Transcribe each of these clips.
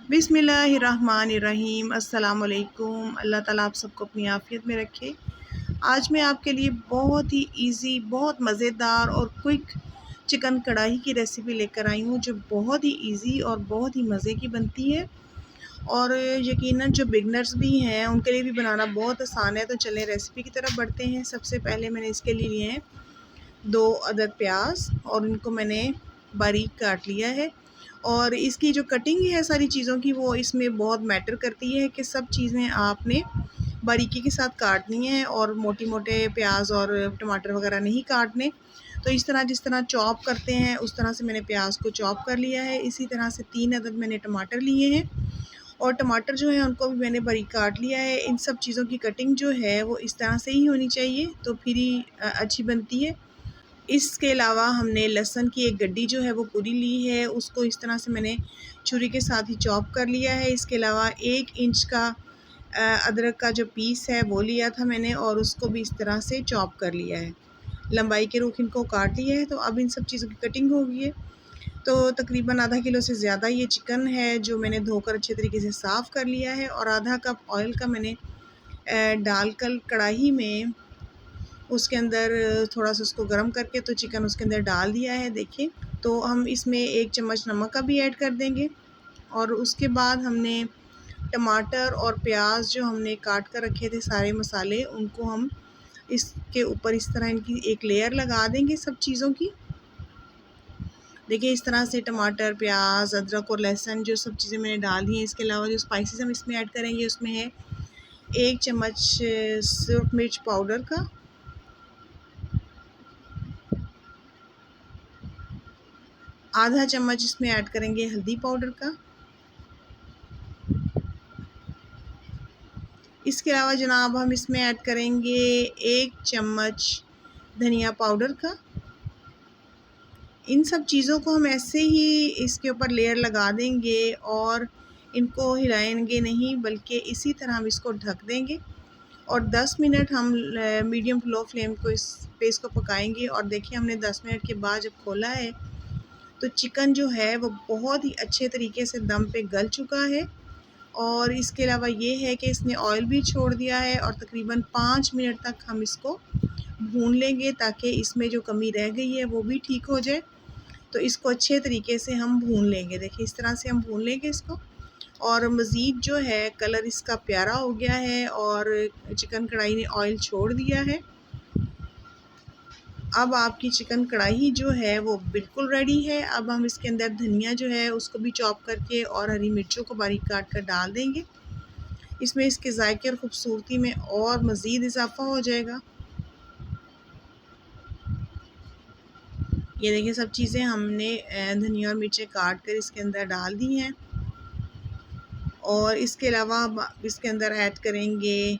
बिस्मिल्लाहिर्रहमानिर्रहीम। अस्सलामुअलैकुम। अल्लाह ताला आप सबको अपनी आफ़ियत में रखे। आज मैं आपके लिए बहुत ही इजी, बहुत मज़ेदार और क्विक चिकन कढ़ाई की रेसिपी लेकर आई हूँ, जो बहुत ही इजी और बहुत ही मज़े की बनती है। और यकीनन जो बिगनर्स भी हैं उनके लिए भी बनाना बहुत आसान है। तो चलें रेसिपी की तरफ बढ़ते हैं। सबसे पहले मैंने इसके लिए लिए हैं 2 अदद प्याज और इनको मैंने बारीक काट लिया है। और इसकी जो कटिंग है सारी चीज़ों की, वो इसमें बहुत मैटर करती है कि सब चीज़ें आपने बारीकी के साथ काटनी है और मोटे मोटे प्याज और टमाटर वगैरह नहीं काटने। तो इस तरह जिस तरह चॉप करते हैं उस तरह से मैंने प्याज को चॉप कर लिया है। इसी तरह से 3 अदद मैंने टमाटर लिए हैं और टमाटर जो है उनको भी मैंने बारीक काट लिया है। इन सब चीज़ों की कटिंग जो है वो इस तरह से ही होनी चाहिए, तो फिर ही अच्छी बनती है। इसके अलावा हमने लहसुन की एक गड्डी जो है वो पूरी ली है, उसको इस तरह से मैंने छुरी के साथ ही चॉप कर लिया है। इसके अलावा 1 इंच का अदरक का जो पीस है वो लिया था मैंने और उसको भी इस तरह से चॉप कर लिया है। लंबाई के रुख इनको काट लिया है। तो अब इन सब चीज़ों की कटिंग हो गई है। तो तकरीबन आधा किलो से ज़्यादा ये चिकन है जो मैंने धोकर अच्छे तरीके से साफ़ कर लिया है। और आधा कप ऑयल का मैंने डालकर कढ़ाई में उसके अंदर थोड़ा सा उसको गर्म करके तो चिकन उसके अंदर डाल दिया है। देखिए, तो हम इसमें 1 चम्मच नमक का भी ऐड कर देंगे। और उसके बाद हमने टमाटर और प्याज जो हमने काट कर रखे थे सारे मसाले, उनको हम इसके ऊपर इस तरह इनकी एक लेयर लगा देंगे सब चीज़ों की। देखिए, इस तरह से टमाटर, प्याज, अदरक और लहसुन जो सब चीज़ें मैंने डाल दी हैं। इसके अलावा जो स्पाइसेस हम इसमें ऐड करेंगे उसमें है 1 चम्मच सूरख मिर्च पाउडर का, आधा चम्मच इसमें ऐड करेंगे हल्दी पाउडर का। इसके अलावा जनाब हम इसमें ऐड करेंगे 1 चम्मच धनिया पाउडर का। इन सब चीज़ों को हम ऐसे ही इसके ऊपर लेयर लगा देंगे और इनको हिलाएंगे नहीं, बल्कि इसी तरह हम इसको ढक देंगे और 10 मिनट हम मीडियम टू लो फ्लेम को इस पे इसको पकाएंगे। और देखिए, हमने 10 मिनट के बाद जब खोला है तो चिकन जो है वो बहुत ही अच्छे तरीके से दम पे गल चुका है। और इसके अलावा ये है कि इसने ऑयल भी छोड़ दिया है और तकरीबन 5 मिनट तक हम इसको भून लेंगे ताकि इसमें जो कमी रह गई है वो भी ठीक हो जाए। तो इसको अच्छे तरीके से हम भून लेंगे। देखिए, इस तरह से हम भून लेंगे इसको। और मज़ीद जो है कलर इसका प्यारा हो गया है और चिकन कढ़ाई ने ऑयल छोड़ दिया है। अब आपकी चिकन कढ़ाई जो है वो बिल्कुल रेडी है। अब हम इसके अंदर धनिया जो है उसको भी चॉप करके और हरी मिर्चों को बारीक काट कर डाल देंगे। इसमें इसके जायके और ख़ूबसूरती में और मज़ीद इजाफ़ा हो जाएगा। ये देखिए, सब चीज़ें हमने धनिया और मिर्चें काट कर इसके अंदर डाल दी हैं। और इसके अलावा हम इसके अंदर ऐड करेंगे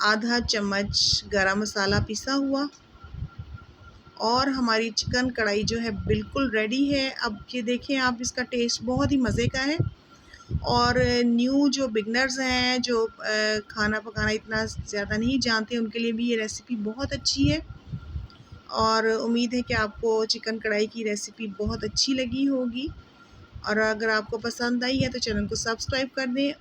आधा चम्मच गरम मसाला पिसा हुआ। और हमारी चिकन कढ़ाई जो है बिल्कुल रेडी है। अब ये देखें आप, इसका टेस्ट बहुत ही मज़े का है। और न्यू जो बिगनर्स हैं, जो खाना पकाना इतना ज़्यादा नहीं जानते, उनके लिए भी ये रेसिपी बहुत अच्छी है। और उम्मीद है कि आपको चिकन कढ़ाई की रेसिपी बहुत अच्छी लगी होगी। और अगर आपको पसंद आई है तो चैनल को सब्सक्राइब कर दें।